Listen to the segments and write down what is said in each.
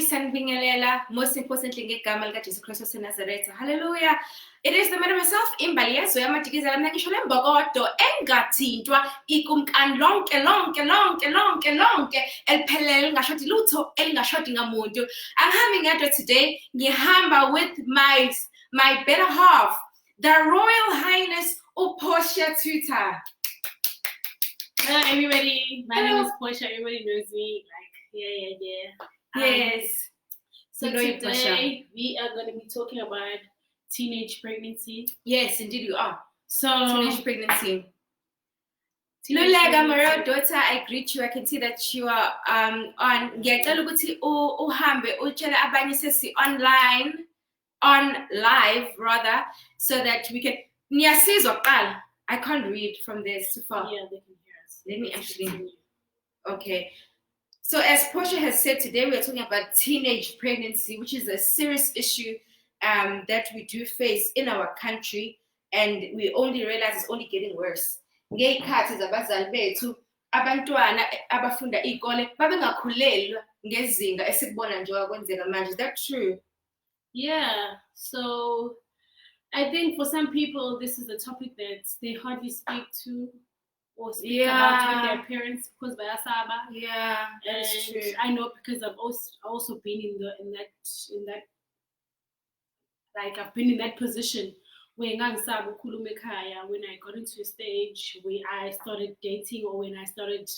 sanibingelela, most importantly ngegama likaJesu Kristu waseNazaretha. Hallelujah. It is the madam herself, imbali yezo yamadikizela mina ngisho LeMbokodo engathintwa ikumkani lonke eliphelele lingashodi lutho elingashodi ngamuntu. I'm having it today. Ngihamba with my better half, the Royal Highness Portia Tuta. Hello everybody, my name is Portia. Everybody knows me. Yes. So today we are going to be talking about teenage pregnancy. Yes, indeed you are. So teenage pregnancy. Lulega, my real daughter, I greet you. I can see that you are on ngiyacela ukuthi uhambe utshela abanye sesi on live rather, so that we can niyasizwa qala. I can't read from this too far. Yeah, they can hear us. Let me actually. Okay. So as Portia has said, today we are talking about teenage pregnancy, which is a serious issue that we do face in our country, and we only realize it's only getting worse. Ngeyikhathi zabazali bethu abantwana abafunda ikole babengakhulelwa ngezinga esikubona njengoba kwenzeka manje. Is that true? Yeah. So I think for some people this is a topic that they hardly speak to or speak about with their parents because bayasaba. Yeah, that's true. I know because I've also been in that like I've been in that position where ngangisaba ukukhuluma ekhaya when I got into a stage where I started dating or when I started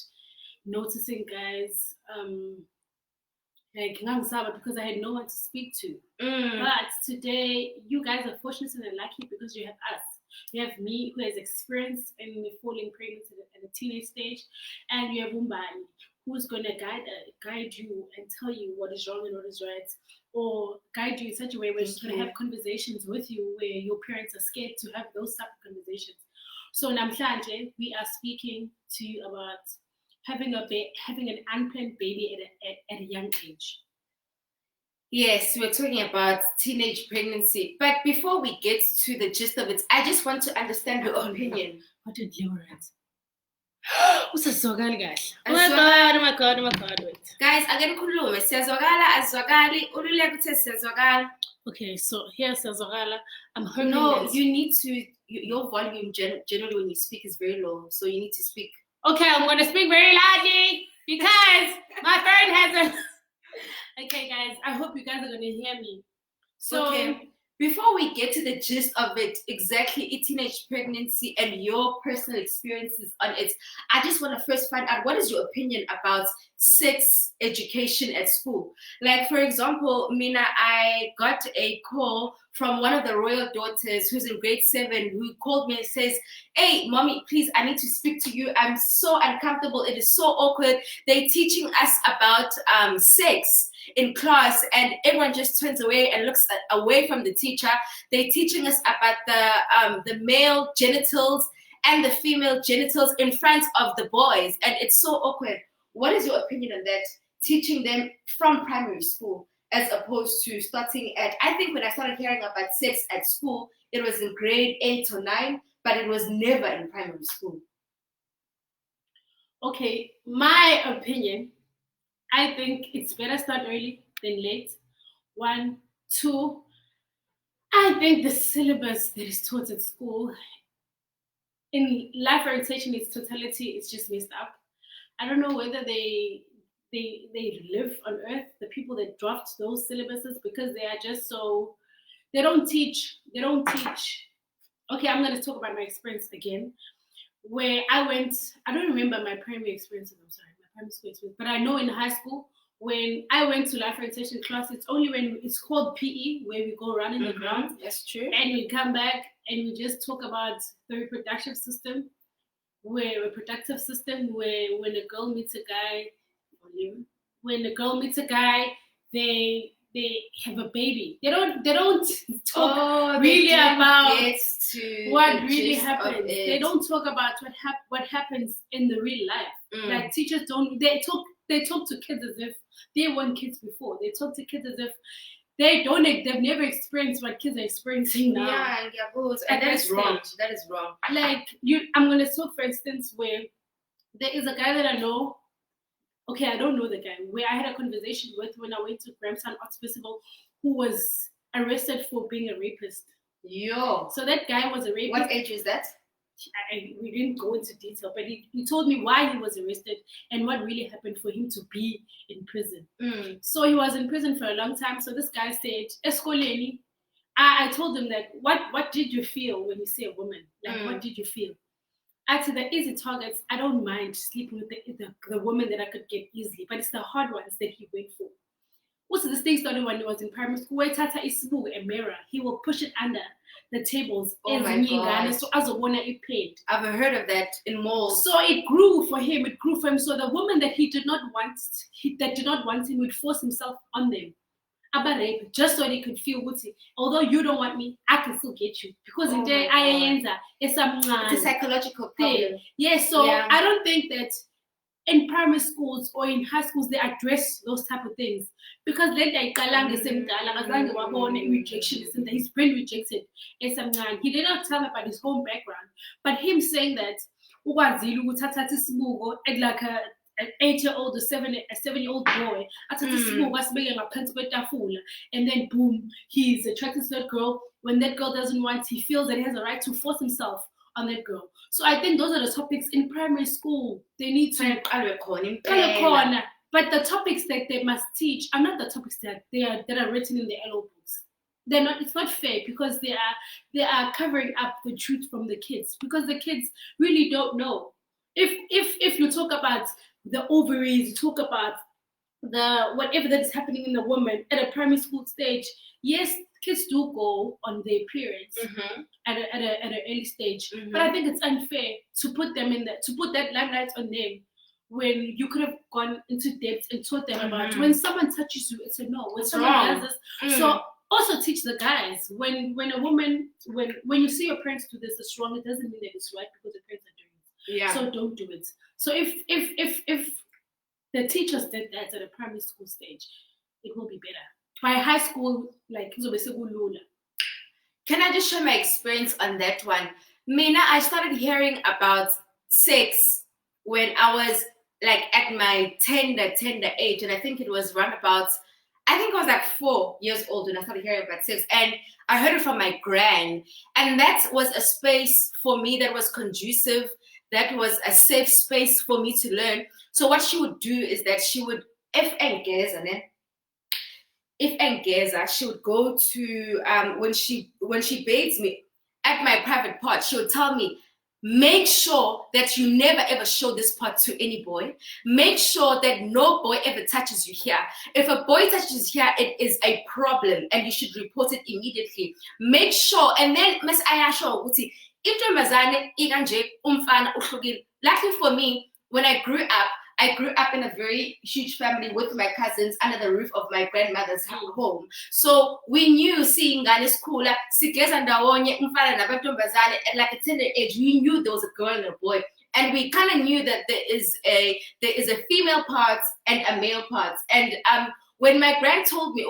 noticing guys like ngangisaba because I had no one to speak to. But today you guys are fortunate and lucky because you have us. You have me who has experience in falling pregnant at a teenage stage, and you have Umbani who's going to guide you and tell you what is wrong and what is right, or guide you in such a way where she's going to have conversations with you where your parents are scared to have those type of conversations. So namhlanje we are speaking to you about having an unplanned baby at a young age. Yes, we're talking about teenage pregnancy. But before we get to the gist of it, I just want to understand your opinion. What did you write? Usazwakali kahle. Oh my god. Wait. Guys, ake nikhulume. Siyazwakala, azwakali, ululeke ukuthi siyazwakala. Okay, so here siyazwakala. I'm hoping you need to your volume generally when you speak is very low, so you need to speak. Okay, I'm going to speak very loudly because my phone has a Okay, guys, I hope you guys are going to hear me. So, okay, before we get to the gist of it, exactly teenage pregnancy and your personal experiences on it, I just want to first find out what is your opinion about sex education at school. Like, for example, Mina, I got a call from one of the royal daughters who's in grade 7 who called me and says, "Hey, mommy, please, I need to speak to you. I'm so uncomfortable. It is so awkward. They're teaching us about sex in class and everyone just turns away and looks away from the teacher. They're teaching us about the male genitals and the female genitals in front of the boys, and it's so awkward." What is your opinion on that? Teaching them from primary school as opposed to starting at, I think when I started hearing about sex at school, it was in grade 8 or 9, but it was never in primary school. Okay, my opinion, I think it's better start early than late. 1, 2, I think the syllabus that is taught at school in life orientation, its totality, is just messed up. I don't know whether they live on earth, the people that draft those syllabuses, because they are just so, they don't teach. Okay, I'm going to talk about my experience again. Where I don't remember my primary experiences, my primary school experience, but I know in high school, when I went to life orientation class, it's only when it's called PE, where we go around in the ground. That's true. And we come back and we just talk about the reproductive system, where when a girl meets a guy, they have a baby. They don't talk really about what really happens. They don't talk about what happens in the real life. Like teachers don't. They talk to kids as if they weren't kids before. They talk to kids as if they've never experienced what kids are experiencing now. Yeah, and that is wrong. That is wrong. Like I'm gonna talk, for instance, where there is a guy that I know. okay, I don't know the guy, where I had a conversation with when I went to Grahamstown Arts Festival, who was arrested for being a rapist. Yo. So that guy was a rapist. What age is that? We didn't go into detail, but he told me why he was arrested and what really happened for him to be in prison. So he was in prison for a long time. So this guy said, Eskoleni, I told him that what did you feel when you see a woman? Like, what did you feel? I said, the easy targets, I don't mind sleeping with the woman that I could get easily, but it's the hard ones that he went for. Also, this thing started when he was in primary school. Where Tata is a mirror, he will push it under the tables. Oh my God. So as a one it played. I've heard of that in malls. So it grew for him. So the woman that he did not want, that did not want him, would force himself on them. Rape, just so they could feel woodsy. Although you don't want me, I can still get you. Because in there, it's a psychological problem. Yeah, so I don't think that in primary schools or in high schools they address those type of things. Because then they rejection, his brain rejected. He did not tell me about his home background. But him saying that at like an 8-year-old or 7-year-old boy, and then boom, he's attracted to that girl. When that girl doesn't want, he feels that he has a right to force himself on that girl. So I think those are the topics in primary school. They need to but the topics that they must teach are not the topics that are written in the LO books. They're not. It's not fair because they are covering up the truth from the kids, because the kids really don't know. If you talk about the ovaries, you talk about the whatever that is happening in the woman at a primary school stage, yes, kids do go on their periods at an early stage. But I think it's unfair to put them in to put that limelight on them when you could have gone into depth and taught them about when someone touches you, it's a no. When someone does this, so also teach the guys when a woman when you see your parents do this, it's wrong. It doesn't mean that it's right because your parents are doing it. Yeah. So don't do it. So if the teachers did that at a primary school stage, it will be better. By high school, like can I just share my experience on that one? Mina, I started hearing about sex when I was like at my tender age, and I think it was around about, I think I was like 4 years old when I started hearing about sex, and I heard it from my gran, and that was a space for me that was conducive, that was a safe space for me to learn. So what she would do is that she would, if engeza, she would go to when she bathes me at my private part, she would tell me, make sure that you never ever show this part to any boy. Make sure that no boy ever touches you here. If a boy touches here, it is a problem and you should report it immediately. Make sure, and then Miss Ayasho Uti, luckily for me, when I grew up in a very huge family with my cousins under the roof of my grandmother's home. So we knew seeing Gane's cooler, at like a tender age, we knew there was a girl and a boy. And we kind of knew that there is a female part and a male part. And when my grand told me,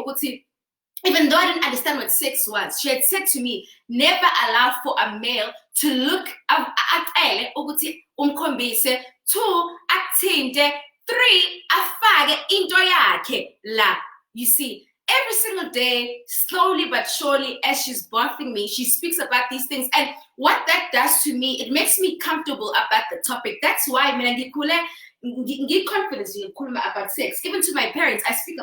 even though I didn't understand what sex was, she had said to me, never allow for a male to look at two, athinte, 3, afake into yakhe la. You see, every single day, slowly but surely, as she's birthing me, she speaks about these things. And what that does to me, it makes me comfortable about the topic. That's why get confidence in about sex. Even to my parents, I speak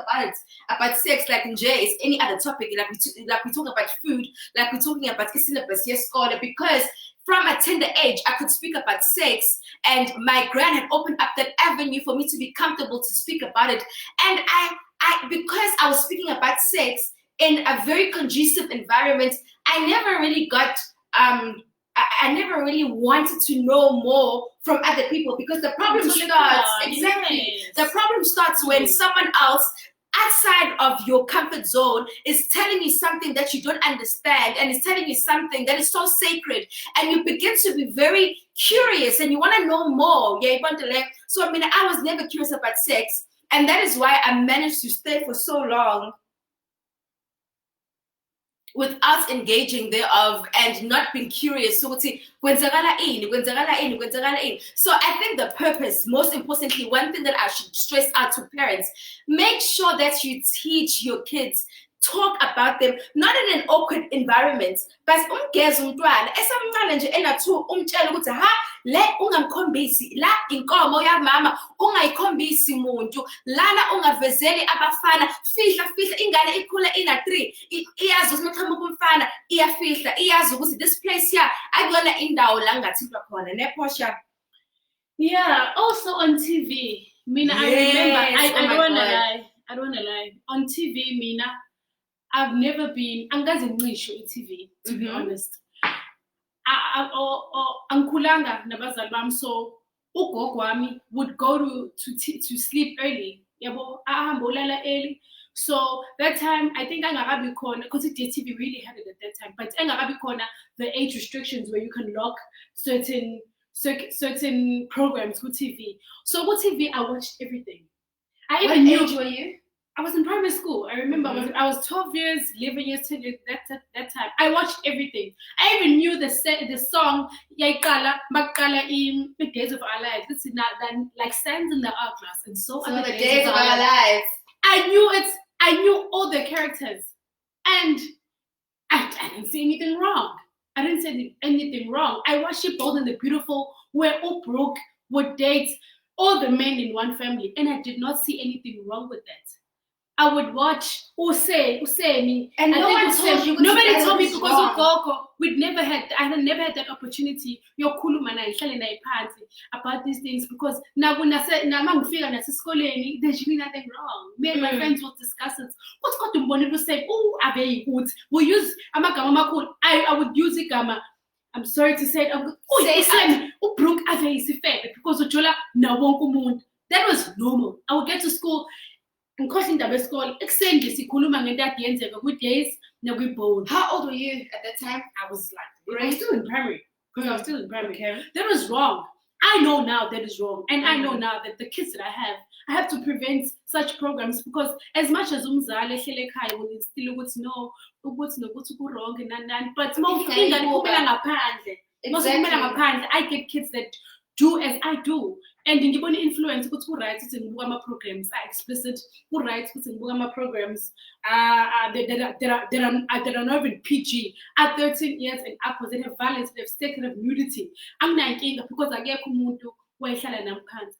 about sex like in Jay is any other topic. Like we talk about food, like we're talking about because from a tender age, I could speak about sex, and my gran had opened up that avenue for me to be comfortable to speak about it. And I because I was speaking about sex in a very conducive environment, I never really got I never really wanted to know more from other people, because the problem starts the problem starts when someone else outside of your comfort zone is telling you something that you don't understand, and is telling you something that is so sacred, and you begin to be very curious and you want to know more. So I was never curious about sex, and that is why I managed to stay for so long without engaging thereof and not being curious. So, so I think the purpose, most importantly, one thing that I should stress out to parents, make sure that you teach your kids, talk about them, not in an awkward environment, but umgeza umntwana esamncane nje ena2 umtshela ukuthi ha le ungamkhombisi la inkomo yamama ungayikhombisi umuntu lana ungavezeli abafana fihla ingane ikhula ina3 iyazi ukuthi maqhamuka umfana iyafihla iyazi ukuthi this place here akuyona indawo la ngathintwa khona ne Portia. Yeah, also on TV mina I remember I don't wanna lie on TV mina I've never been angazi ngisho TV to be honest. Angikhulanga nabazali bami, so ugogo wami would go to sleep early. Yabo ahamba ulala early. So that time I think angakabi khona because TV really had it at that time, but angakabi khona the age restrictions where you can lock certain programs with TV. So with TV I watched everything. What age were you? I was in primary school. I remember I was 12 years, 11 years, 10 years, that time. I watched everything. I even knew the song, Yaikala, Makala in The Days of Our Lives. It's not like Sands in the Hourglass and so on. The Days of Our Lives. I knew all the characters. And I didn't see anything wrong. I didn't say anything wrong. I watched it Bold and the Beautiful, where all Brooke would date all the men in one family. And I did not see anything wrong with that. I would watch Useni, and nobody told you. Nobody told me because of Gogo. I had never had that opportunity. About these things because now when I said there's really nothing wrong. Me and my friends will discuss it. What's got to money to say? Oh, abe good. We use amagama. I would use it gama. I'm sorry to say it. Brooke abe is fair because Ujola na wonku mund. That was normal. I would get to school. School, good days, bold. How old were you at that time? I was still in primary. Because I was still in primary. Okay. That was wrong. I know now that is wrong. And I know now that the kids that I have to prevent such programs because as much as umzali ehlele ekhaya will instill ukuthi no wrong and but I get kids that do as I do. And in the influence, who writes in Bugama programs are explicit, who writes in Bugama programs that are not even PG at 13 years and upwards, that have violence, that have statement of nudity. I'm not because I get Kumuntu,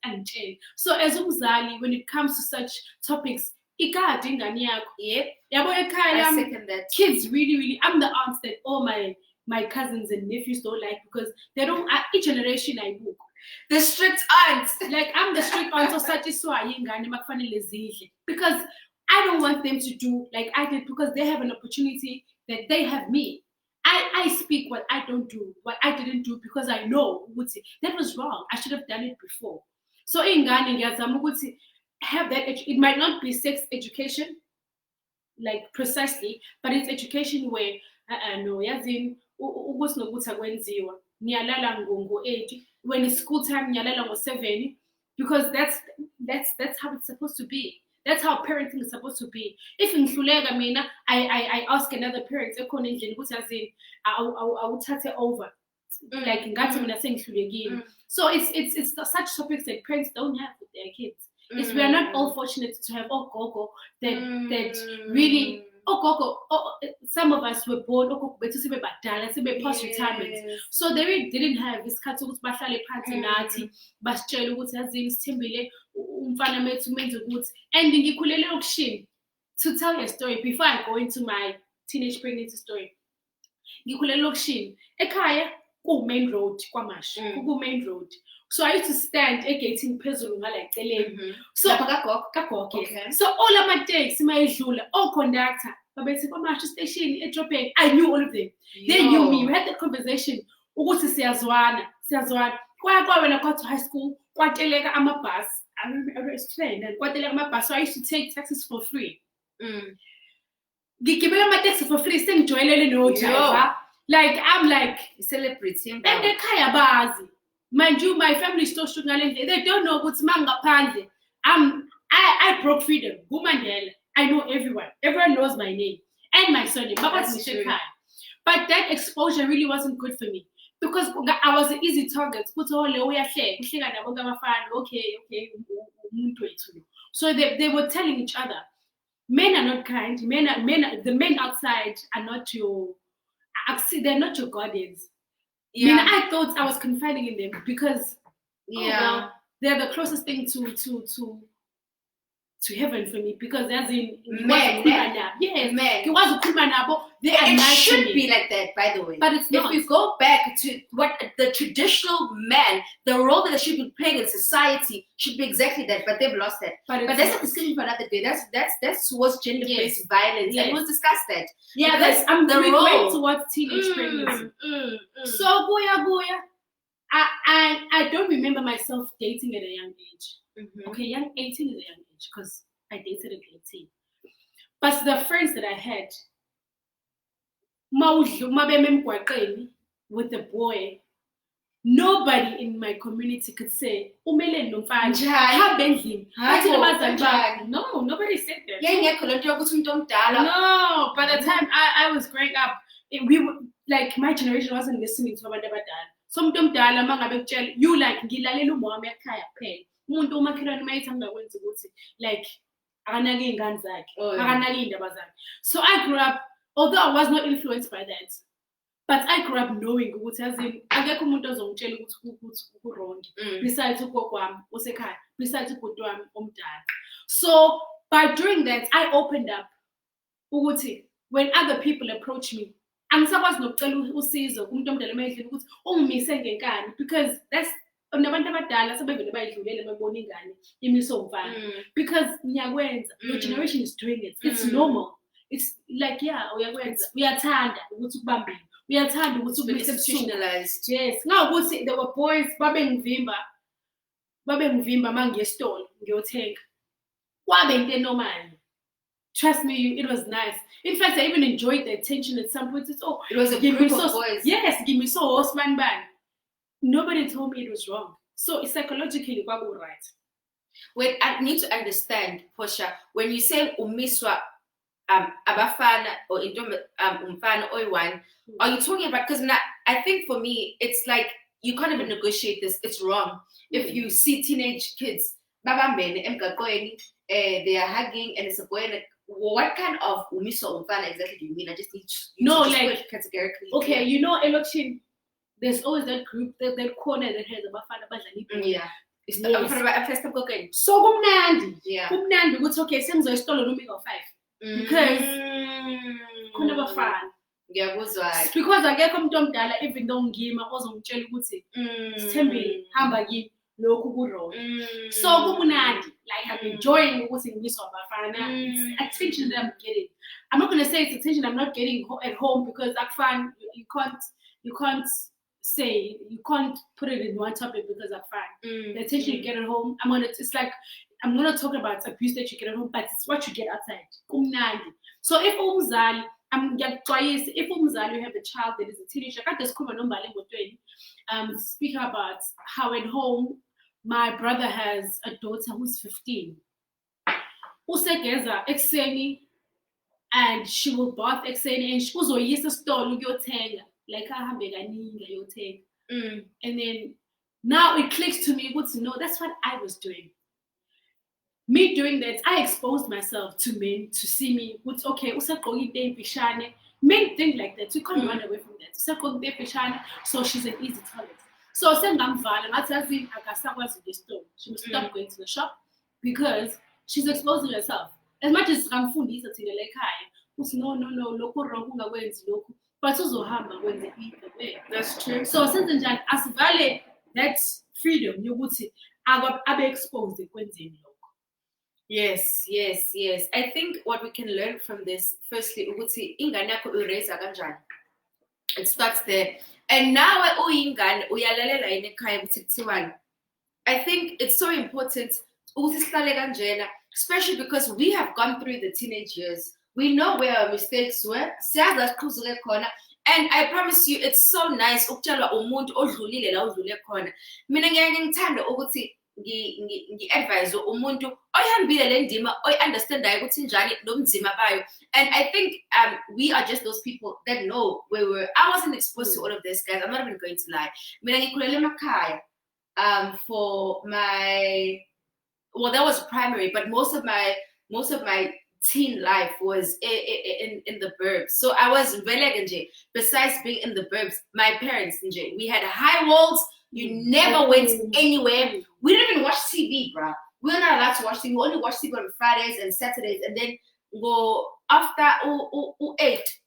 and chain. So as umzali, when it comes to such topics, I second that. Kids really, I'm the aunt that all my cousins and nephews don't like because they don't, each generation I book. The strict aunts. Like I'm the strict aunt of such because I don't want them to do like I did because they have an opportunity that they have me. I speak what I don't do, what I didn't do because I know that was wrong. I should have done it before. So in Ghana, have that. It might not be sex education, like precisely, but it's education where when it's school time, nyalala was 7 because that's how it's supposed to be. That's how parenting is supposed to be. If in Sulega mina, I ask another parent, I will take it over. Like in Gatsumina saying again. So it's such topics that parents don't have with their kids. It's we are not all fortunate to have Gogo that really some of us were born past retirement. So they really didn't have this and to tell your story before I go into my teenage pregnancy story. Main road, main road. So I used to stand against Pezulu like the So okay. So all of my days, my all conductor, station, dropping. I knew all of them. They knew me. We had that conversation. When I got to high school, I'm a bus. I remember I explained that so I used to take taxis for free. Give my taxi for free, send to like I'm like celebrating. And the kaya bazi. Mind you, my family is still struggling. They don't know what's manga pande. I broke freedom. Woman, I know everyone. Everyone knows my name. and my surname. That's true. But that exposure really wasn't good for me because I was an easy target. So they were telling each other, men are not kind. The men outside are not they're not your guardians. Yeah. I mean, I thought I was confiding in them because they're the closest thing to heaven for me because as in men, yes, men. They are it nice should to me. be like that, by the way. But it's not. If you go back to what the traditional man, the role that they should be playing in society should be exactly that. But they've lost that. But that's a discussion for another day. That's towards gender-based violence, and we'll discuss that. Yeah, that's I'm the role towards teenage pregnancy. So boya. I don't remember myself dating at a young age. Okay, 18 is a young age because I dated at 18. But the friends that I had, with the boy, nobody in my community could say, no, nobody said that. No, by the time I was growing up, we were, like my generation wasn't listening to abantu abadala. So mntomdala mangabekutshela you like ngilalela umama ekhaya kuphela. Umuntu umakhelwane mayithanda ukwenza ukuthi like akanake izingane zakhe, akanake izindaba zakhe. So I grew up, although I was not influenced by that, but I grew up knowing ukuthi azini akekho umuntu ozongitshela ukuthi urongi besides ugogo wami osekhaya, besides ubhuti wami omdala. So by doing that, I opened up ukuthi when other people approach me, angisakwazi nokucela usizo kumuntu omdala mayidlula ukuthi ungimise ngenkani because that's nabantu abadala sebevele bayidlulele babona ingane imiso umfana because ngiyakwenza your generation is doing it. It's normal. It's like uyakwenza uyathanda ukuthi ukubambile uyathanda ukuthi ube exceptionalized. Yes, ngawukuthi there were boys babengivimba mangiye store ngiyothenga kwabe into normal. Trust me, it was nice. In fact, I even enjoyed the attention at some point. It was a group of boys. Yes, give me so Osman Ban. Nobody told me it was wrong. So psychologically, what was right? Wait, I need to understand, Portia. When you say umiswa abafana or umfana oiwan, are you talking about? Because I think for me, it's like you can't even negotiate this. It's wrong. If you see teenage kids, they are hugging and it's a boy. What kind of umiso umfana exactly do you mean? I just need to categorically. Okay, you know, election. There's always that group, that corner that has abafana badlala. Yeah. So kumnandi. Yeah. Kumnandi ukuthi okay sengizoyistolo no-5 because khona abafana. Ngiyakuzwa. Because akekho umuntu omdala even though ngima ozongitshela ukuthi Sithembile hamba kimi lokhu ku-wrong. So kumnandi. Like I'm enjoying ukuthi ngimiswa abafana. It's attention that I'm getting. I'm not going to say it's attention I'm not getting at home because akufani you can't say, you can't put it in one topic because I'm fine. The attention you get at home, I'm gonna talk about abuse that you get at home, but it's what you get outside. So if umzali, if umzali you have a child that is a teenager, speak about how at home my brother has a daughter who's 15. Usegeza ekseni, and she will bath ekseni, and she uzoyisa store ukuyothenga. Like and then now it clicks to me to know that's what I was doing. Me doing that, I exposed myself to men to see me. Okay, men think like that. You can't run away from that. So she's an easy target. So she must stop going to the shop because she's exposing herself. As much as I'm fundi no, but that's true. So since as valid that freedom, you would say, I exposed it. Yes. I think what we can learn from this, firstly, we would say, it starts there. And now I think it's so important, especially because we have gone through the teenage years. We know where our mistakes were. And I promise you, it's so nice. ngi-advise umuntu oyihambile le ndima oyi-understandayo ukuthi njani nobunzima bayo. And I think we are just those people that know where I wasn't exposed to all of this, guys. I'm not even going to lie. Mina ngikhulele emakhaya for my, well, that was primary, but most of my teen life was in the burbs. So I was very, besides being in the burbs, my parents, we had high walls. You never went anywhere. We didn't even watch TV, bruh. We were not allowed to watch TV. We only watched TV on Fridays and Saturdays, and then go after 8.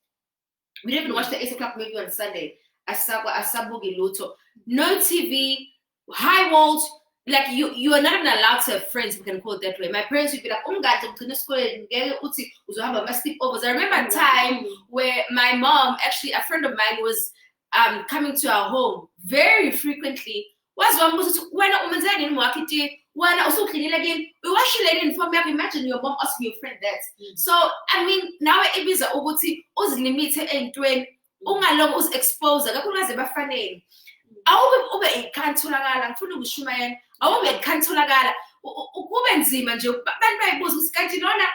We didn't even watch the 8 o'clock movie on Sunday. Asabugi Luto. No TV, high walls. Like you are not even allowed to have friends, we can call it that way. My parents would be like, oh God, I'm gonna school and get uti have a sleepovers. I remember a time where my mom, actually a friend of mine, was coming to our home very frequently. Was one when also cleaning again. We watch you later inform me. Imagine your mom asking your friend that. So I mean now it is a obuti us limited and when ungalong us exposed. Awube ekantholakala ngifuna ukushumayela awube ekantholakala kube nzima nje abantu bayibuza ukuthi kanti lona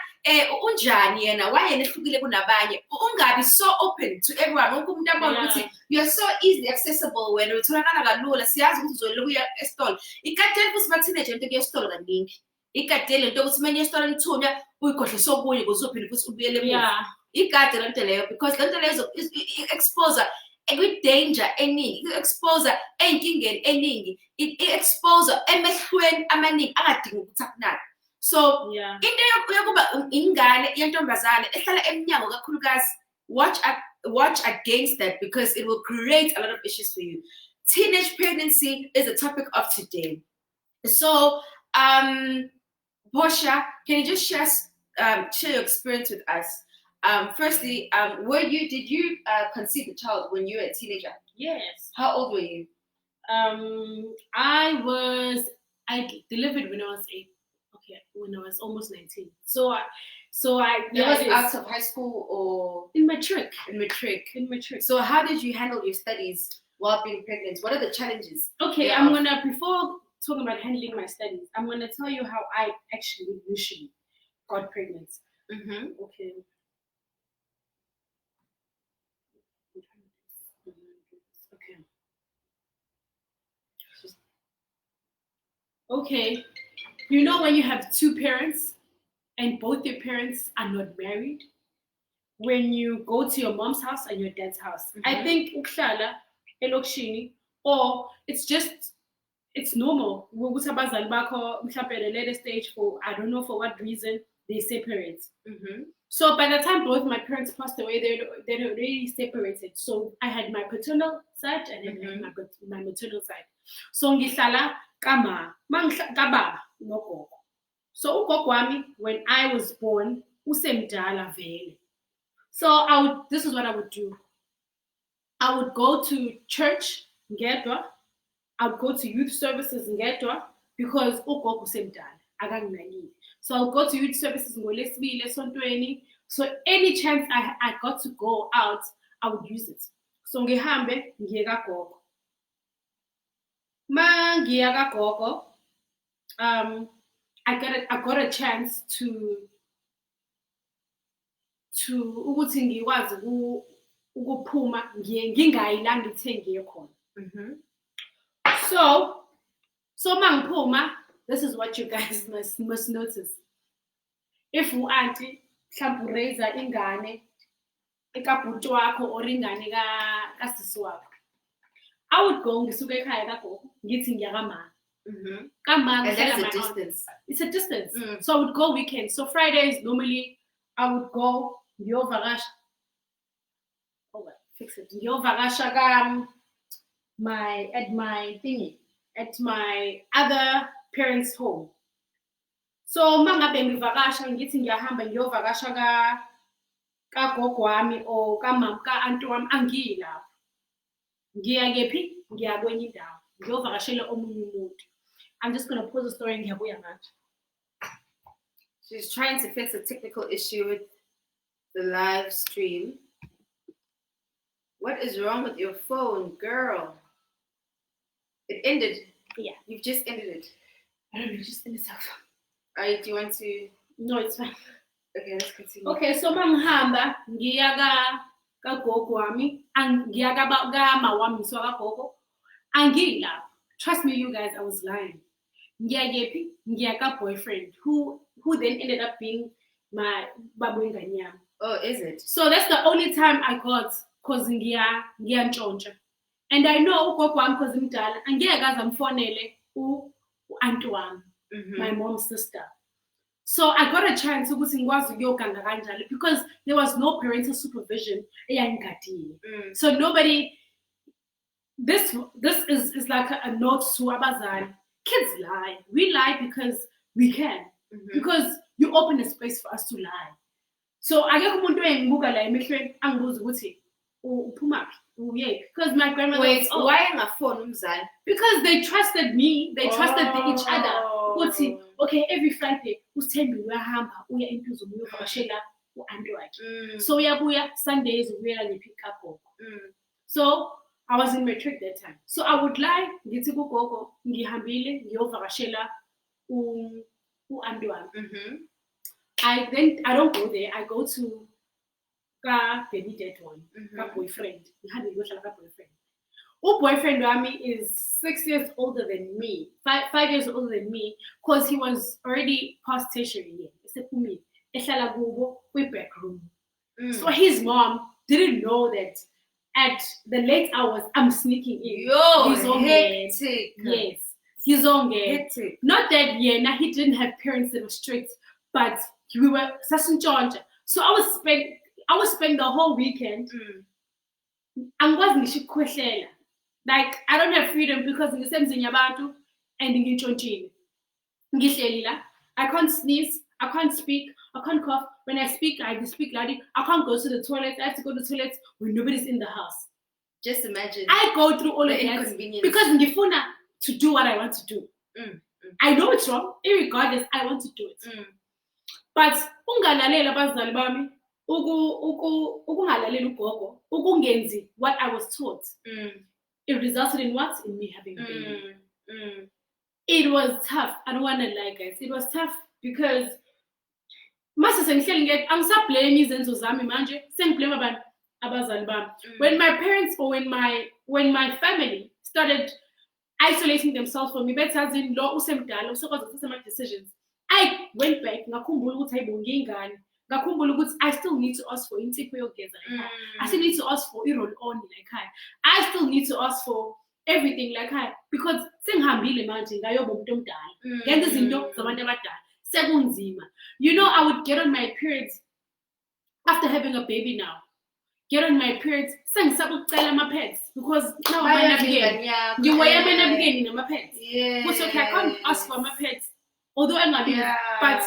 unjani yena wayena ehlukile kunabanye ungabi so open to everyone wonke umuntu abona ukuthi you are so easily accessible wena utholakala kalula siyazi ukuthi uzolile kuya estol ikadeli futhi bathineje into kuya estol kaningi ikadeli into ukuthi manje estol nithunya uyikhohle sokunye kuzophinde futhi ubuyele emuva ikade lento leyo because lento leyo exposure with danger eningi exposure enkingeni eningi exposure emehlweni amaningi angadingi ukuthi akunake. So into yokuba ingane yentombazane ehlala eminyango kakhulukazi watch against that because it will create a lot of issues for you. Teenage pregnancy is the topic of today. So Portia, can you just share your experience with us? Firstly, did you conceive a child when you were a teenager? Yes. How old were you? I delivered when I was 8. Okay, when I was almost 19. So I was out of high school or in matric. In matric. In matric. So how did you handle your studies while being pregnant? What are the challenges? Okay, before talking about handling my studies, I'm gonna tell you how I actually initially got pregnant. Mm-hmm. Okay. Okay, you know when you have two parents and both your parents are not married, when you go to your mom's house and your dad's house, I think uklala elokishini, or it's normal. At a later stage, for I don't know for what reason they separate. Mm-hmm. So by the time both my parents passed away, they'd already separated. So I had my paternal side and then my maternal side. So ngihlala kababa nogogo. So ugogo wami, when I was born, usemdala vele. So this is what I would do. I would go to church ngedwa. I would go to youth services ngedwa because ugogo usemdala akanginakile. So I'll go to youth services ngolesibili esontweni. So any chance I got to go out, I would use it. So ngihambe ngiye kagogo. Ma ngiya kagogo, I got a chance to ukuthi ngikwazi ukuphuma ngingayi la ngithe ngiye khona. So mangiphuma, this is what you guys must notice. If u-auntie mhlawumbe uraise ingane ekabhuti wakho or ingane kasisi wakho, I would go ngisuke ekhaya kagogo ngithi ngiya kama. And that is a distance. It's a distance. So I would go weekends. So Fridays normally I would go ngiyovakasha. Oh well, fix it. Ngiyovakasha at my other parents' home. So mangabe ngivakasha ngithi ngiyahamba ngiyovakasha kagogo wami or ka-auntie wami angiyi lapho. Ngiya kephi? Ngiya kwenye indawo. Ngiyovakashela omunye umuntu. I'm just going to pause the story and ngiyabuya ngathi. She's trying to fix a technical issue with the live stream. What is wrong with your phone, girl? It ended. Yeah. You've just ended it. I don't know, just let me tell. Do you want to? No, it's fine. Okay, let's continue. Okay, so mangihamba ngiya kagogo wami, ngiya kama wami so kagogo. Angila. Trust me, you guys, I was lying. Ngiya ka-boyfriend who then ended up being my babu inganyam. Oh, is it? So that's the only time I got cause ngiya ntshontsha. And I know ugogo wami cause mdala angeke aze amfonele u-auntie wami, my mom's sister. So I got a chance ukuthi ngikwazi ukuyoganga kanjalo because there was no parental supervision eyangigadile. So nobody. This is like a note to abazali. Kids lie. We lie because we can. Because you open a space for us to lie. So akekho umuntu engibuka la emehlweni angibuza ukuthi uphumaphi uyephi because my grandmother. Wait, why angafoni umzali? Because they trusted me. They trusted each other. Ukuthi okay, every Friday uSthembi uyahamba uya eMtuzo uyovakashela u-auntie wakhe. So uyabuya Sundays ubuyela nge-pick up gogo. So I was in matric that time. So I would lie, ngithi kugogo ngihambile ngiyovakashela u-auntie wami. I don't go there. I go to baby dad one, boyfriend. Ngihambe ngiyohlala ka-boyfriend. Boyfriend wami is 6 years older than me, 5 years older than me, because he was already past tertiary year. Esephumile, ehlala kubo kwi-back room. So his mom didn't know that at the late hours I'm sneaking in. He's on hectic. Yes, he's on hectic. Not that now he didn't have parents that were strict, but we were such Georgia. So I was spend the whole weekend. I wasn't ngishikhwehlela. Like I don't have freedom because ngisemzini yabantu and ngitshontshile. Ngihleli la. I can't sneeze, I can't speak, I can't cough. When I speak loudly. I can't go to the toilet. I have to go to the toilet when nobody's in the house. Just imagine. I go through all of that because ngifuna to do what I want to do. I know it's wrong. Irregardless, I want to do it. But ungalalela abazali bami, ukungalaleli ugogo, ukungenzi what I was taught. It resulted in what? In me having a baby. It was tough. I don't want to lie, guys. It was tough because angisablame izenzo zami manje sengiblame abantu abazali bami. When my parents or when my family started isolating themselves from me, bethathini lo usemdala usokwazi ukuthatha ama decisions. I went back ngakhumbula ukuthi hayibo ngiyingane. Ngakhumbula ukuthi I still need to ask for insipho yokugeza ekhaya. I still need to ask for i-roll on ekhaya. I still need to ask for everything ekhaya because sengihambile manje ngayoba umuntu omdala. Ngenza izinto zabantu abadala. Sekunzima. You know, I would get on my periods after having a baby now. Get on my periods, sengisaba ukucela ama-pads because now I'm navigating. Ngiwayama navigating nama-pads. Which okay, I can't ask for ama-pads. Although but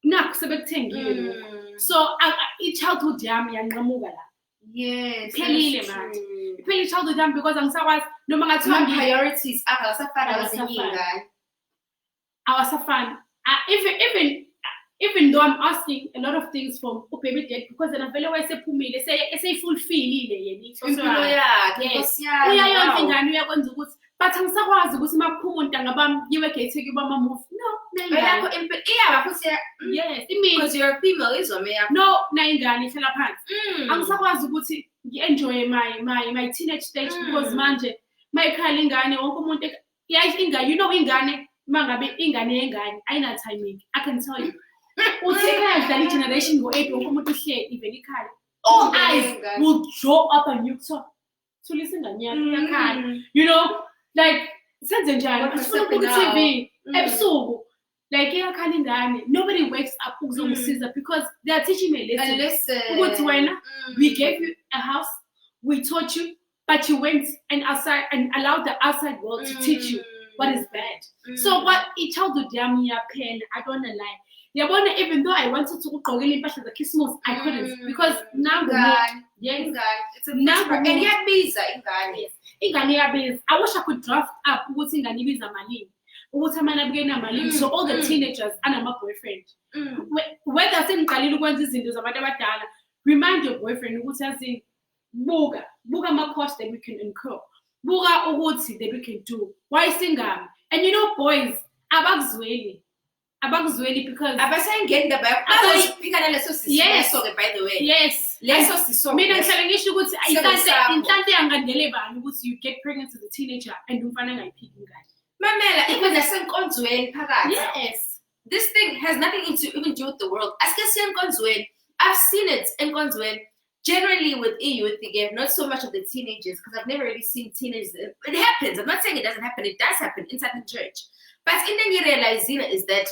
nakho sebekuthengile lokho. So i-childhood yami yanqamuka la. Yes. Phelile manje. Iphele i-childhood yami because angisakwazi noma ngathiwa priorities awasafani kwezinye iy'ngane. Awasafani. Even though I'm asking a lot of things from baby dad because then vele wayesephumile eseyifulfillile yena impilo yakhe. Uyayonke ingane uyakwenza ukuthi but angisakwazi ukuthi makuphuma untanga bami yiwe gate kuba ama-move. No, yakho impilo iyaba futhi yes, because you're a female izome yakho. No, nayingane ihlala phansi. Angisakwazi ukuthi ngi-enjoy my teenage stage because manje mayikhala ingane wonke umuntu ingane, you know ingane mangabe ingane yengane ayina timing. I can tell you. Uthi ekhaya dlala i-generation ngo-8 wonke umuntu uhleli even ikhaya. All eyes will draw up and you talk. Thulisa ingane yakho ekhaya. You know, like senze njani? Asifuna ukubuka i-TV ebusuku. Like iyakhala ingane. Nobody wakes up ukuzongisiza because they are teaching me a lesson. Ukuthi wena, we gave you a house, we taught you, but you went and outside and allowed the outside world to teach you what is bad. So what i-childhood yami yaphela, I don't wanna lie. Yabona, even though I wanted to ugqokela impahla za-Christmas, I couldn't because now it's a now and iyabiza ingane. Ingane iyabiza. I wish I could draft up ukuthi ingane ibiza malini. Ukuthi amanabukeni amalini. So all the teenagers anama-boyfriend. Whether sengiqalile ukwenza izinto zabantu abadala, remind your boyfriend ukuthi yazi buka ama-cost that we can incur. Buka ukuthi that we can do. Why singami? And you know, boys, abakuzweli because abasayingeni the Bible azoyiphikana leso siso by the way. Yes. Leso siso. Mina ngihlale ngisho ukuthi inhlanhla yangandele bani ukuthi you get pregnant as a teenager and umfana ngayiphiki ingane. Mamela, even nasenkonzweni phakathi. Yes. This thing has nothing to even do with the world. Aske siyenkonzweni. I've seen it in konzweni. Generally with youth again, not so much of the teenagers, because I've never really seen teenagers. It happens. I'm not saying it doesn't happen. It does happen inside the church. But in the realizing is that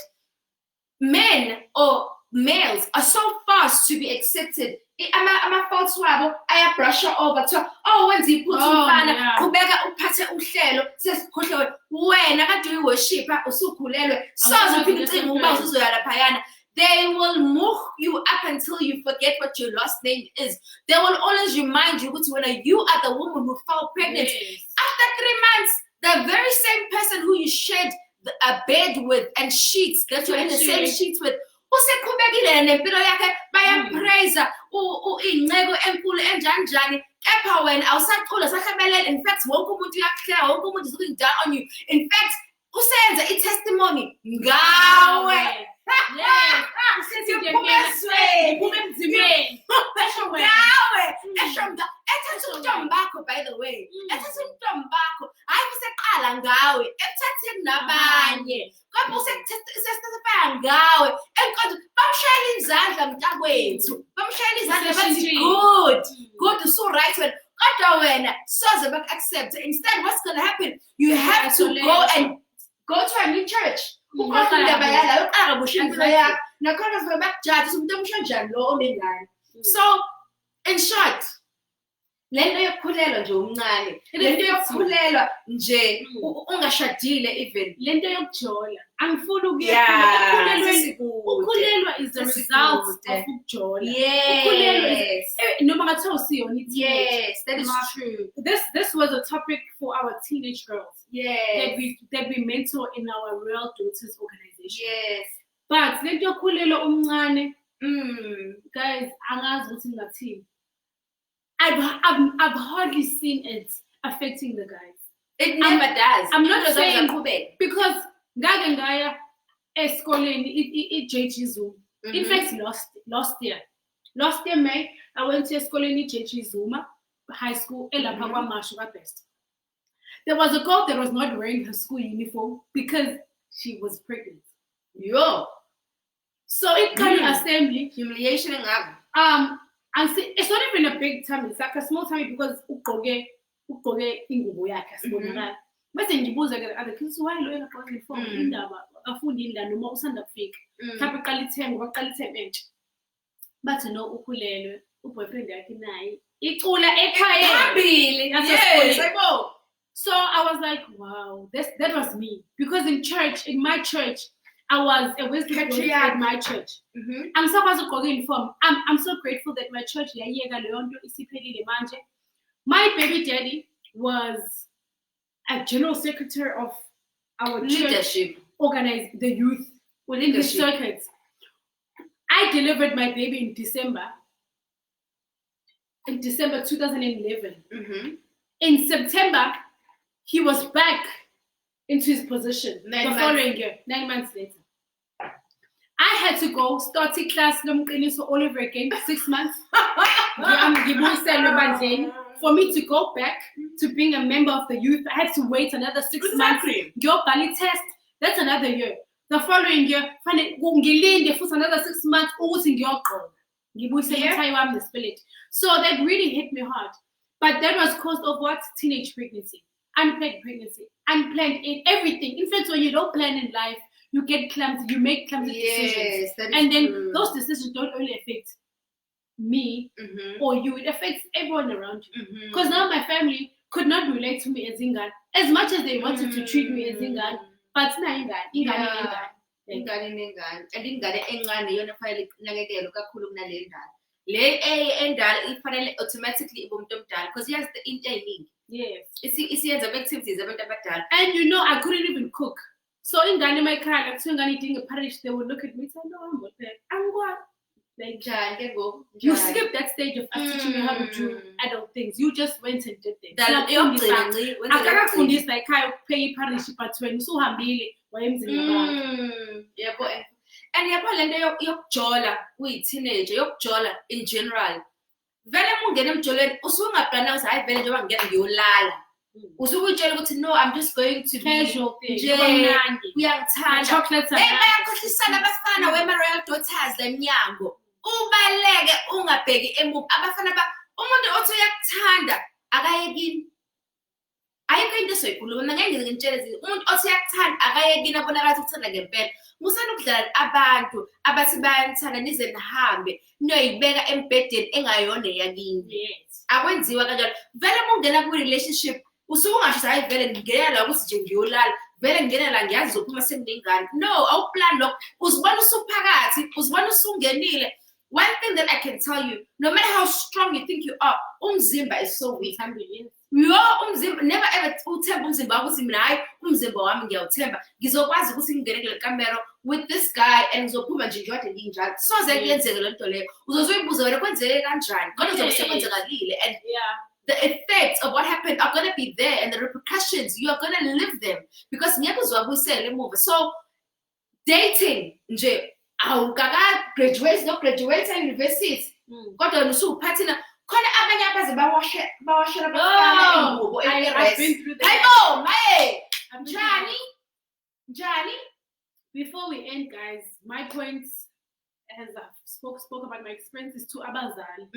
men or males are so fast to be accepted. I'm a false wabo. I brush over to when they put umfana kubeka uphathe uhlelo sesikhohle wena kade uyiworship usukhulelwe soze uphinde ucinga ukuba uzoya laphayana. They will mock you up until you forget what your last name is. They will always remind you when you are the woman who fell pregnant. Yes. After 3 months, the very same person who you shared a bed with and sheets that you're in the same sheets with usekhubekile nempilo yakhe bayampraise incebo enkulu enjanjani kepha wena awusaqula sahlabelela. In fact wonke umuntu uyakuhleka, wonke umuntu is looking down on you. In fact usenza i-testimony ngawe. Yeah. By the way, good, so right when accept. Instead, what's gonna happen? You have to go to a new church. So, in short, lento yokukhulelwa nje umncane, lento yokukhulelwa nje ungashadile even, lento yokujola angifuni ukuya ukukhulelwa is the result of ukujola. Yes, noma ngathiwa usiyona yes, that is true. This was a topic for our teenage girls. Yes, that we mentor in our Real Daughters organization. Yes, but lento yokukhulelwa umncane, guys, angazi ukuthi ngathini. I've hardly seen it affecting the guys. It never does. I'm not saying because ngake ngaya esikoleni JG Zuma. In fact, last year May, I went to esikoleni JG Zuma high school elapha kwaMashu kaBest. There was a girl that was not wearing her school uniform because she was pregnant. Yo. So it kind of assembly humiliation and and see, it's not even a big tummy, it's like a small tummy because ugqoke ingubo yakhe asibonakala. Bese ngibuza ke other kids why lo engagqoka uniform indaba afundi indaba noma usanda kufika. Mhlawumbe uqala ithemba waqala ithemba entsha. Bathi no ukhulelwe uboyfriend yakhe naye icula ekhaya phambili yasesikoleni. So I was like, wow, that was me because in my church I was a wisdom coach at my church. I'm supposed to go uniform. I'm so grateful that my church my baby daddy was a general secretary of our leadership, organized the youth within the circuits. I delivered my baby in December 2011. In September, he was back into his position the following year, 9 months later. I had to go start a class all over again, 6 months. For me to go back to being a member of the youth, I had to wait another 6 months. Your Bali test, that's another year. The following year, another 6 months. So that really hit me hard. But that was caused of what? Teenage pregnancy, unplanned pregnancy, unplanned in everything. In fact, when you don't plan in life, you get clumsy, you make clumsy decisions. And then those decisions don't only affect me or you, it affects everyone around you. Because now my family could not relate to me as Ingan as much as they wanted to treat me as Ingan, but now Ingan. And ingane encane yona fanele inakekelwe kakhulu kunale ndala. Le endala ifanele automatically ibe umuntu omdala because he has the into eningi. Yes. Isiyenza activities abantu abadala. And you know, I couldn't even cook. So ingane my car, like so ingane eating a parish, they would look at me and say, no, I'm not there. I'm what? Like, you skipped that stage of us teaching you how to do adult things. You just went and did them. Like, I can't this like I pay parish, but when you so hambili, wayemzini Yabo, and yabo lento yokujola uyi-teenager, yokujola in general. Vele mungena emjolweni usungaplananga ukuthi hayi vele njengoba ngingena ngiyolala. Usukutshela ukuthi no, I'm just going to casual thing. Uyangithanda. Chocolates bayakhohlisana abafana wema-Royal Daughters lemnyango. Ubaleke ungabheki emuva. Abafana umuntu othi uyakuthanda akayekini. Ayikho into esoyikhuluma mina ngeke ngitshele umuntu othi uyakuthanda akayekini abonakala ukuthi uthanda ngempela. Musana ukudlala abantu abathi bayanithanda nize nihambe niyoyibeka embhedeni engayona yakini. Akwenziwa kanjalo. Vele mungena ku-relationship usuke ungasho hayi vele ngingena la ukuthi nje ngiyolala. Vele ngingena la ngiyazi zophuma senginengane. No, awuplan lokho. Uzibona usuphakathi, uzibona usungenile. One thing that I can tell you, no matter how strong you think you are, umzimba is so weak. Umzimba, never ever uthemba umzimba wakho ukuthi mina hayi umzimba wami ngiyawuthemba. Ngizokwazi ukuthi ngingene kule kamera with this guy and ngizophuma nje ngiyode nginjalo. Soze kuyenzeke lento leyo. Uzozuyibuza wena kwenzeke kanjani? Kodwa nje sekwenzakalile and the effects of what happened are going to be there and the repercussions, you are going to live them because ngeke uzwabuyisele emuva. So dating nje awukaka-graduate no-graduate university kodwa usuphathina khona abanye abaze bawashela abafana ingubo njani. Before we end, guys, my point, as I spoke about my experiences to abazali.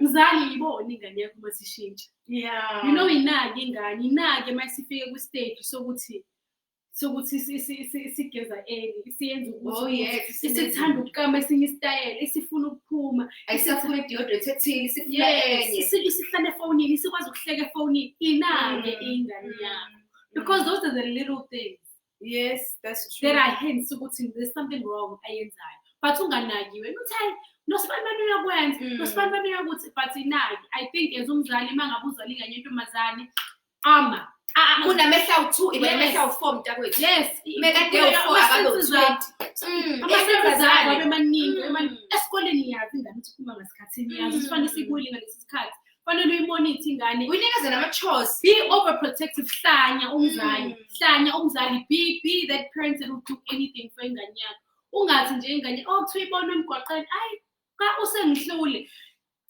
Mzali ibona ingane yakho masishintsha. You know inake ingane, inake masifike ku-stage sokuthi sigeza isiyenza ukuthi isithanda ukukama esinye isitayela isifuna ukuphuma ayisafuna idiyodo ethethile isifuna enye isihlale efonini isikwazi ukuhleka efonini inake ingane yakho because those are the little things. Yes, that's true. There are hints ukuthi there's something wrong ayenzayo but unganakiwe uthi hayi nosibani uyakwenza nosibani uyakuthi but inaki. I think as umzali mangabe uzali nganye intombazane unamehla u2 ibemehla u4 mntakwethu. Yes, mekade u4 akalo20. Amasazana babemaningi esikoleni yazi ingane ukuthi kuma ngasikhathini yazi usifana isibuyile ngalesi sikhathi fanele uyimonitor ingane uyinikeze nama-chores. Be overprotective. Hlanya umzali be that parent that will do anything for ingane yakho. Ungathi nje ingane kuthiwa ibona emgwaqeni ayi ka usengihlule.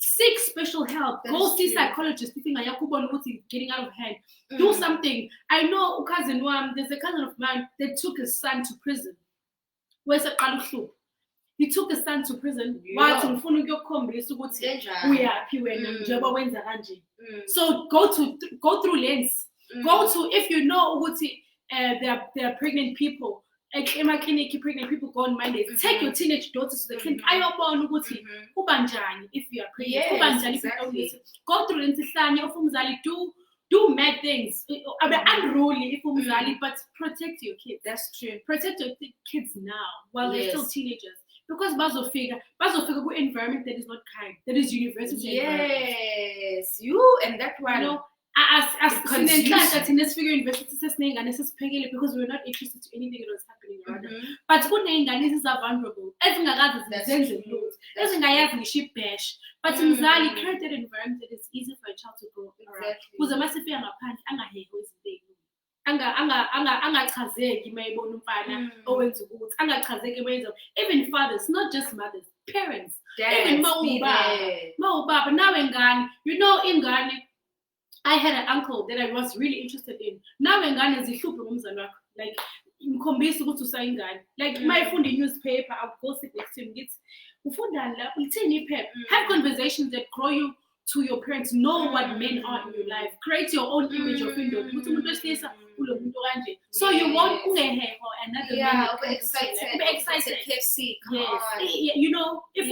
Seek special help. Go see psychologist if ingane yakho ubona ukuthi getting out of hand. Do something. I know there's a cousin of mine that took his son to prison. He took his son to prison. Wathi ngifuna ukuyokhombisa ukuthi uyaphi wena njengoba wenza kanje. So go through lens. Go to, if you know ukuthi there are pregnant people. In my clinic, pregnant people go on Mondays. Take your teenage daughters to the clinic. Ayobona ukuthi ubanjani if you are pregnant. Ubanjani if you don't listen. Go through insihlanya of umzali do mad things. Unruly if umzali, but protect your kids. That's true. Protect your kids now while they're still teenagers. Because bazofika ku environment that is not kind. That is university. Yes, you and that one. You know, as sinenhlanhla thina sifike university sesinengane sesiphekile because we were not interested to anything that was happening around us. But kuneyingane eziza vulnerable ezingakazi zenze lutho ezingayazi ngisho ibash. But mzali create an environment that is easy for a child to grow around. Kuze masifika ngaphandle angahehwe izinto. Angachazeki mayibona umfana owenza ukuthi angachazeki mayenza. Even fathers, not just mothers, parents. Even mawubaba nawe ngane, you know ingane. I had an uncle that I was really interested in. Now ingane zihluphe ngomzali wakho. Like ngikhombisa ukuthi usayingane. Like my funda newspaper, I'll go sit next to him. Gets ufunda la ulithini iphepha. Have conversations that grow you to your parents. Know what men are in your life. Create your own image of indoda. Ukuthi umuntu wesilisa kulo muntu kanje. So you won't ungeheho another man. Be excited. KFC. Yes. You know, if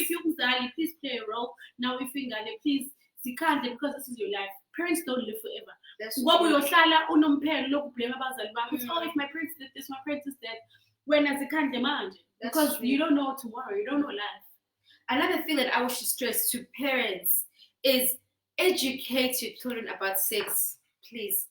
you're umzali, please play a role. Now if ingane, please because this is your life. Parents don't live forever. Ngoba uyohlala unomphelo lokublame abazali bakho. If my parents did this, my parents did that. Wena zikhandle manje. Because you don't know tomorrow. You don't know life. Another thing that I wish to stress to parents is educate your children about sex, please.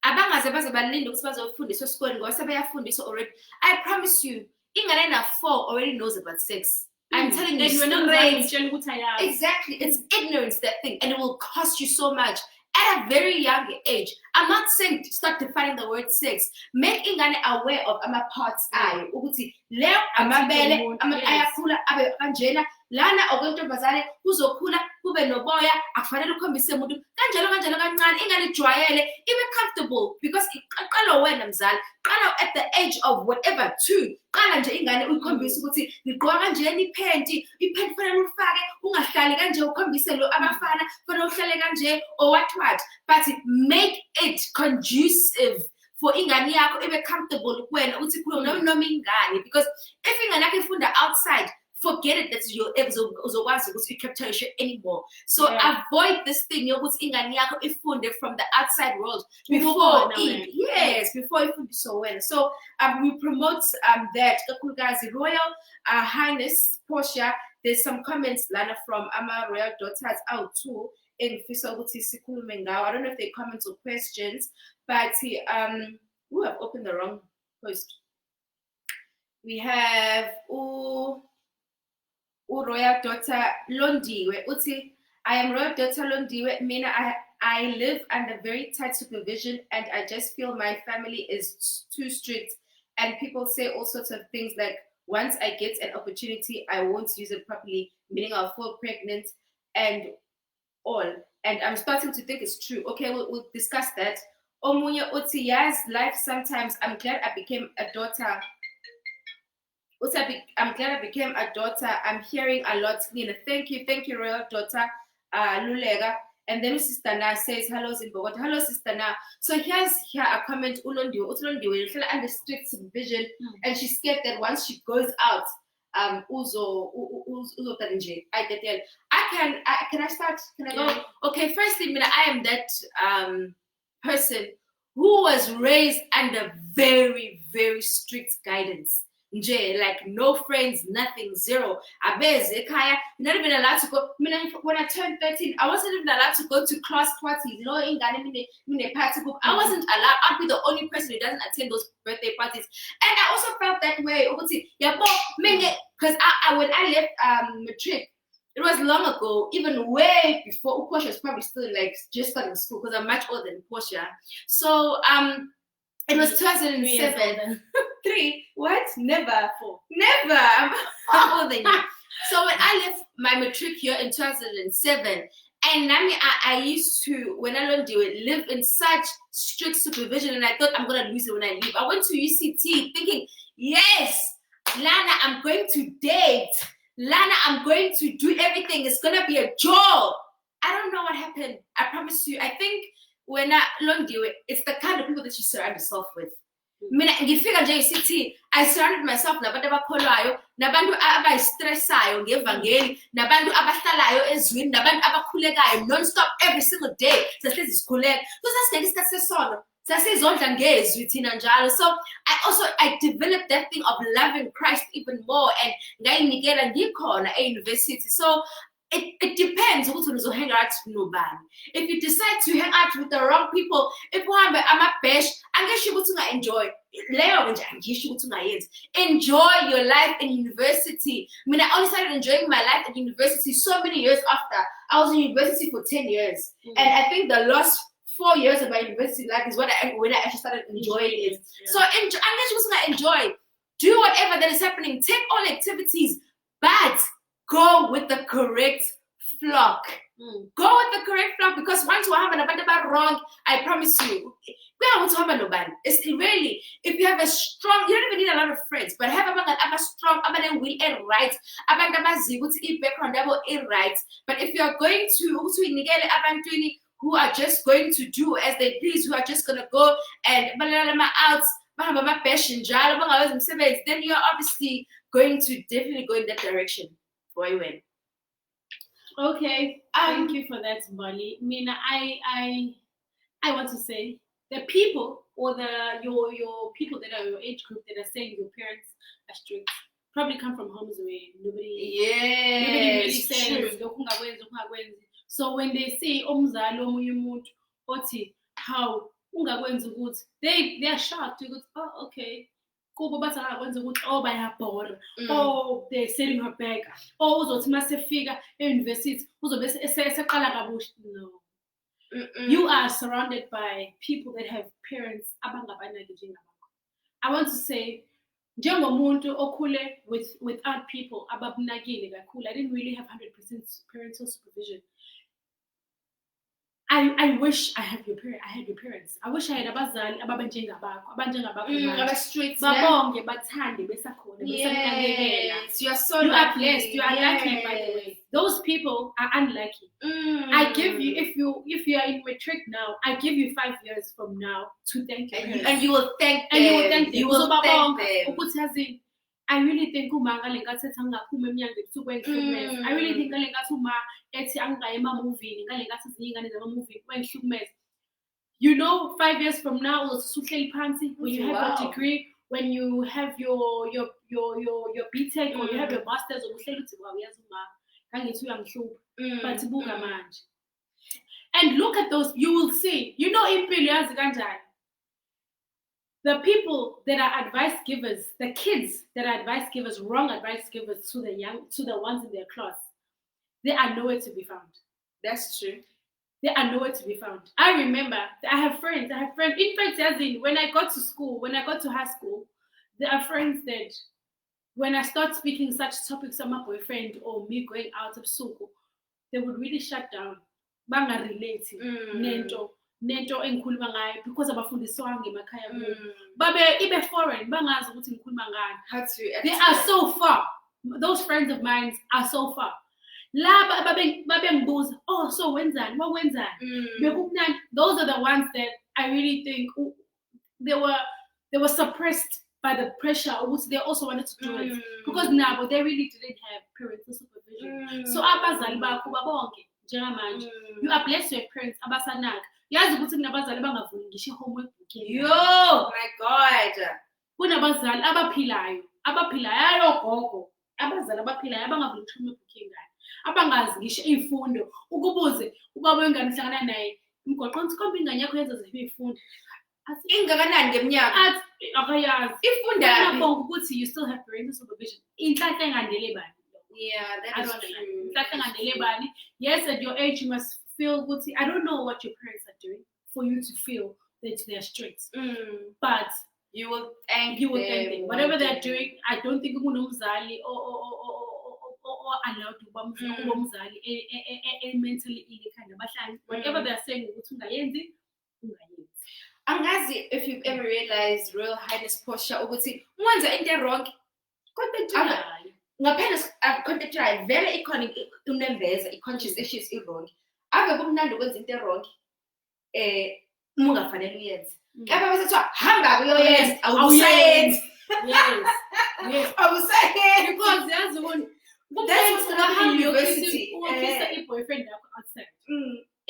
Abangaze baze balinde ukuthi bazofundiswa esikoleni ngoba sebeyafundiswa already. I promise you, ingane na 4 already knows about sex. I'm telling you, exactly. It's ignorance, that thing, and it will cost you so much. at a very young age. I'm not saying to start defining the word sex. Make ingane aware of ama parts ayo. Ukuthi le amabele ayakhula abe kanjena lana okwentombazane kuzokhula kube noboya akufanele ukhombise umuntu kanjalo kancane ingane ijwayele ibe comfortable because iqala wena mzali qala at the age of whatever 2 qala nje ingane uyikhombise ukuthi ligqoka kanjena iphenti fanele ulifake ungahlali kanje ukhombise lo abafana fanele uhlale kanje or what but make it conducive for ingane yakho ibe comfortable kuwena uthi khuluma noma ingane because if ingane yakho ifunda outside forget it that your uzokwazi ukuthi capture anymore. So avoid this thing yokuthi ingane yakho ifunde from the outside world before ifunde so well. So we promote that kakhulukazi Royal Highness Portia. There's some comments lana from ama royal daughters out too engifisa ukuthi sikhulume ngawo. I don't know if they comments or questions, but we have opened the wrong post. We have Royal daughter Londiwe uti I am royal daughter Londiwe mina I live under very tight supervision and I just feel my family is too strict and people say all sorts of things like once I get an opportunity I won't use it properly, meaning I'll fall pregnant and all, and I'm starting to think it's true. Okay, we'll discuss that. Omunya uti yes, life sometimes I'm glad I became a daughter. I'm glad I became a daughter. I'm hearing a lot. Nina, thank you, royal daughter, Lulega. And then Sister Na says, hello, LeMbokodo. Hello, Sister Na. So here's a comment. Ulondiwe, she's under strict supervision, and she's scared that once she goes out, uzo tarinje. Can I start? Can I go? Okay, firstly, Mina, I am that person who was raised under very, very strict guidance. Like no friends, nothing, zero. Not even allowed to go. When I turned 13, I wasn't even allowed to go to class parties. I wasn't allowed. I'd be the only person who doesn't attend those birthday parties. And I also felt that way. Because when I left matric, it was long ago, even way before. Portia was probably still like just starting school because I'm much older than Portia. So it was 2007. 3? What? Never. 4. Never. I'm older than you. So when I left my matric year in 2007, and I used to, when I learned it, live in such strict supervision, and I thought I'm gonna lose it when I leave. I went to UCT thinking, yes, Lana, I'm going to date. Lana, I'm going to do everything. It's gonna be a job. I don't know what happened. I promise you. I think when I learned it, it's the kind of people that you surround yourself with. Mina ngifika nje UCT, I surrounded myself nabantu abakholwayo, nabantu abayistressayo ngevangeli, nabantu abahlalayo ezwini, nabantu abakhulekayo non-stop every single day. Sahlezi sikhuleka. So sasikhathi sesono. Sasizondla ngezwi thina njalo. So I developed that thing of loving Christ even more and ngayinikela ngikhona e-university. So it depends ukuthi uzohang out nobani. If you decide to hang out with the wrong people, if uhambe ama-bash, angisho ukuthi unga-enjoy. Leyo nje angisho ukuthi ungayenzi. Enjoy your life in university. I mean, I only started enjoying my life at university so many years after. I was in university for 10 years. And I think the last 4 years of my university life is when I actually started enjoying it. Yeah. So enjoy. Do whatever that is happening. Take all activities, but go with the correct flock. Go with the correct flock, because once you have an wrong, I promise you, it's really, if you have a strong, you don't even need a lot of friends, but have a strong, will and right, right. But if you are going to who are just going to do as they please, who are just going to go and out, then you're obviously going to definitely go in that direction. Boy, when. Okay, thank you for that, Molly. Mina, I want to say the people or your people that are your age group that are saying your parents are strict probably come from homes where nobody really says. So when they say omzali omunye umuntu othi how ungakwenza ukuthi, they are shocked. You go, oh, okay. Oh, bayabhora. Oh, they're selling her back. Oh, uzothi masefika e-university uzobe eseqala kabusha. No. You are surrounded by people that have parents abangabanaki njengabakho. I want to say, njengomuntu okhule without people ababunakile kakhulu, I didn't really have 100% parental supervision. I wish I had your parents. I wish I had abazali abanjengabakho manje. Streets, babonge bathande besakhona besanakekela. Yes, you are so You lucky. are blessed. You are lucky, by the way. Those people are unlucky. I give you, if you are in matric now, I give you 5 years from now to thank your parents. And you will thank them. You will thank them. Ukuthi yazi, I really think uma ngale ngathi angaphuma eminyanga ebusuku engihlukumeza. I really think ngale ngathi uma ethi angayi ema-movie, ngale ngathi ezinye ingane zama-movie engihlukumeza. You know, 5 years from now, usuhleli phansi, when you have your degree, when you have your BTech or you have your masters, uhleli uthi wow, yazi uma ngangithi uyangihlupha. But buka manje. And look at those, you will see. You know impilo yazi kanjani. The people that are advice givers, the kids that are advice givers, wrong advice givers to the ones in their class, they are nowhere to be found. That's true. They are nowhere to be found. I remember, I have friends. In fact, as in, when I got to school, when I got to high school, there are friends that, when I start speaking such topics on my boyfriend or me going out of school, they would really shut down. Banga relate. Nento engikhuluma ngayo because abafundiswanga emakhaya kubo. Babe ibe foreign bangazi ukuthi ngikhuluma ngani. They are so far. Those friends of mine are so far. La babe ngibuza, oh so wenzani? Bekumnandi. Those are the ones that I really think they were suppressed by the pressure, which they also wanted to do it because now they really didn't have parental supervision. So abazali bakho babonke njengamanje, you are blessed with parents abasanaka. Yazi ukuthi kunabazali bangavuli ngisho homework book. Yo, my God. Kunabazali abaphilayo ayogogo. Abazali abaphilayo abangavuli homework book ngani. Abangazi ngisho izifundo. Ukubuze ubaba wengane uhlangana naye, umgoqo ntsikomba ingane yakho yenza ziphi izifundo. Ingakanani ngeminyaka? Akayazi. Ifunda ngiyabonga ukuthi you still have parental supervision. Inhlanhla engandele bani. Yeah, that is true. Inhlanhla engandele bani. Yes, at your age you must feel good. I don't know what your parents are doing for you to feel that they're strict. But you will thank them. Whatever they're doing, I don't think umzali or allowed to be mentally ill kind of. Whatever they're saying, angazi if you've ever realized Real Highness Portia ukuthi mwenza into wrong. Ngaphela content try very iconic unembeza i-conscious issues i-wrong. Ave kumnandi ukwenza into wrong mungafanele uyenze. Kepha bese kuthiwa hamba uyoyenza awusayenzi. Yes. Awusayenzi because yazi ukuthi that's what's gonna happen in university. Ukufisa i-boyfriend yakho outside.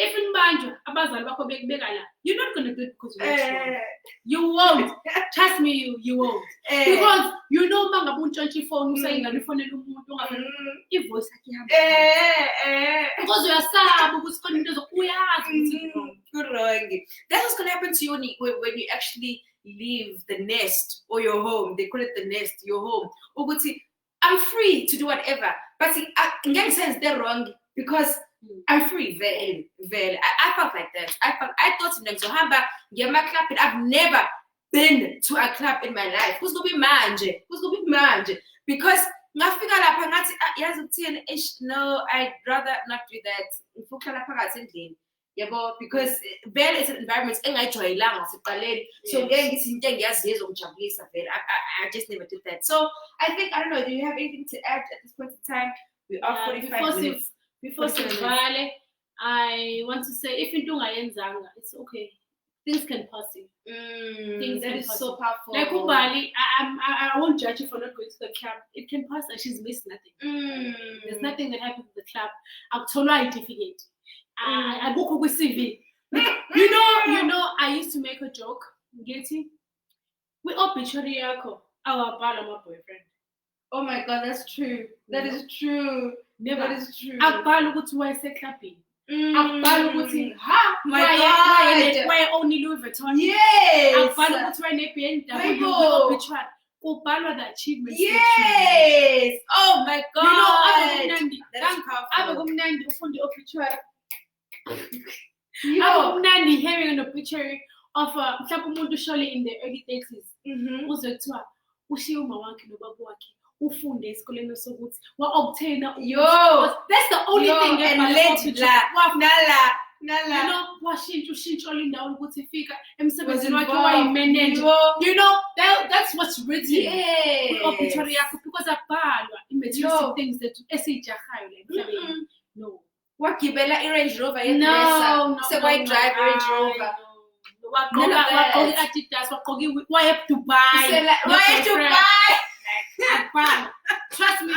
If in banjo abazali bakho bekubeka la, you're not going to do it because you're strong. You won't. Trust me, you won't. Because you know manga buntshontsha ifone usayingane ifonela umuntu ongafuni ivoice yakhe ihamba. Because uyasaba ukuthi khona into uyazi ukuthi wrong. That's what's going to happen to you when you actually leave the nest or your home. They call it the nest, your home. Ukuthi I'm free to do whatever. But in sense they're wrong because I'm free, very. I felt like that. I thought I've never been to a club in my life. Who's gonna be manje? Because no, I'd rather not do that. Because vele is an environment engayijwayelanga siqaleni. So ngeke ngithi into engiyaziyo ezongijabulisa vele. I just never did that. So I think, I don't know, do you have anything to add at this point in time? We are 45 minutes. Before Sivale, I want to say if you ungayenzanga, it's okay. Things can pass you. That is so powerful. Like Ubali, I won't judge you for not going to the club. It can pass her. She's missed nothing. There's nothing that happens at the club. I'm totally identified. I book with CV. You know, I used to make a joke. Getting we all picture our my boyfriend. Oh my God, that's true. That is true. Never. That is true. Akubhala ukuthi wayeseklabhini. Akubhala ukuthi my God, why only Louis Vuitton. Yes. Akubhala ukuthi wayene-BMW obituary. Kubhalwa the achievements. Yes. Oh my God. You know, That's powerful. abe kumnandi ufunda obituary. Akumnandi hearing an obituary of mhlawumbe umuntu ushole in the early 30s. Uzwe kuthiwa ushiye uma wakhe nobaba wakhe ufunde esikoleni sokuthi wa-obtaina. That's the only thing and let nala washintsha indawo ukuthi ifika emsebenzini wakhe wayimanager. That's what's written obituary yakho, because abhalwa materialistic things that esijahayo la emhlabeni. No. Wagibela i-Range Rover yedressa drive Range Rover wagqoka i-Adidas waya eDubai. Akubhalwa. Trust me,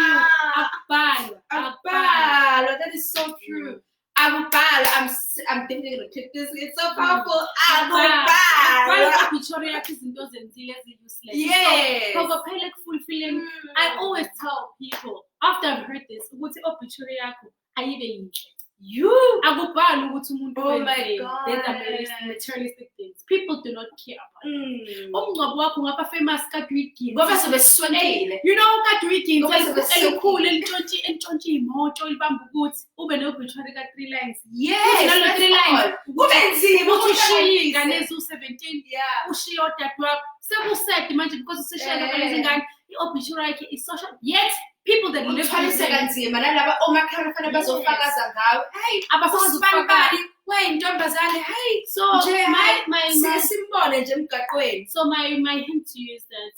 akubhalwa. That is so true. I'm definitely gonna click this. It's so powerful. Obituary yakho izinto zenzile ezi-useless. Yes. So fulfilling. I always tell people after I've heard this ukuthi obituary yakho ayibe yinhle. Akubhali ukuthi umuntu wenze materialistic things. People do not care about it. Umngcwabo wakho ungaba famous kaDwigini. Ngoba sebesonile. kaDwigini elikhulu elintshontshe imoto libamba ukuthi ube ne-obituary ka-3 lines. Yes. Nalo 3 lines. Kube nzima ukuthi ushiye ingane eziwu-17. Ushiye odadewakho. Sekusede manje because usishiye lezi ngane. I-obituary yakhe is social. Yet people that live kanzima nalaba omakhala fanele bazofakaza ngawe. Hey, abasibambali wayintombazane. Hey, so simbone nje emgaqweni. So my hint to you is that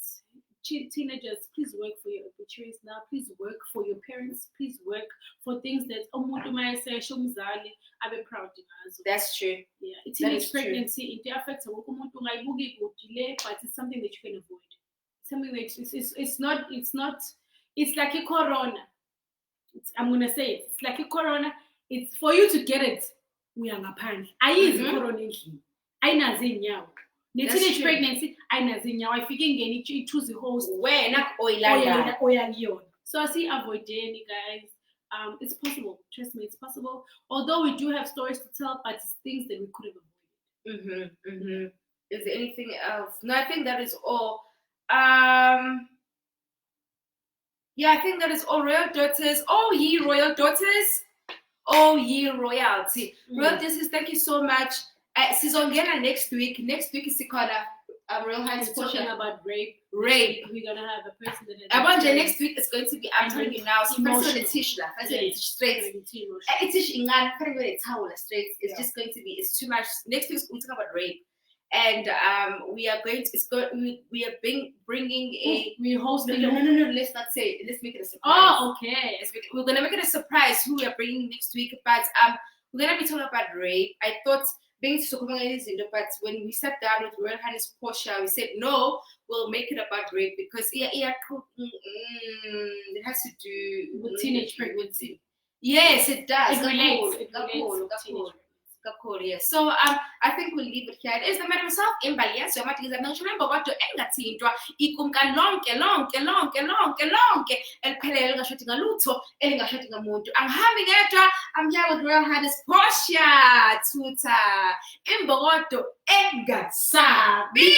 teenagers, please work for your obituaries now. Please work for your parents. Please work for things that umuntu mayesesho umzali abe proud ngazo. That's true. Yeah, teenage pregnancy it affects wonke umuntu ungayibuki kude, but it's something that you can avoid. Something that it's like a corona. I'm gonna say it. It's like a corona. It's for you to get it. We are ngaphandle. Ayizi corona endlini. Ayinazi inyawo. Ne-teenage pregnancy ayinazi inyawo. Ayifike ngene i-choose host. Wena oyangiyona. So I see avoiding, guys. It's possible. Trust me, it's possible. Although we do have stories to tell, but it's things that we could have avoided. Is there anything else? No, I think that is all. Yeah, I think that is all. Royal daughters. Oh, ye royal daughters. Oh, ye royalty. Royal daughters, thank you so much. Sizongena next week. Next week is Sikona. Royal Highness Portia. Talking about rape. We're gonna have a person that. I want next week is going to be. I'm telling you now. So first the tissue, straight. It's straight. It's just going to be. It's too much. Next week we'll talk about rape. And we are going to. We are bringing a. We hosting. No. Let's not say it. Let's make it a surprise. Oh, okay. We're gonna make it a surprise who we are bringing next week. But we're gonna be talking about rape. I thought being so but when we sat down with Royal Highness Portia, we said no. We'll make it about rape because it has to do with teenage pregnancy. Yes, it does. It relates to teenage. Yes. So I think we'll leave it here. It is the madam herself in Balias. So much is a mention about to engatindwa ikumka lonke el pele shooting a luto shooting a muntu. I'm having edwa. I'm here with Royal Highness Portia Tuta LeMbokodo engasabi.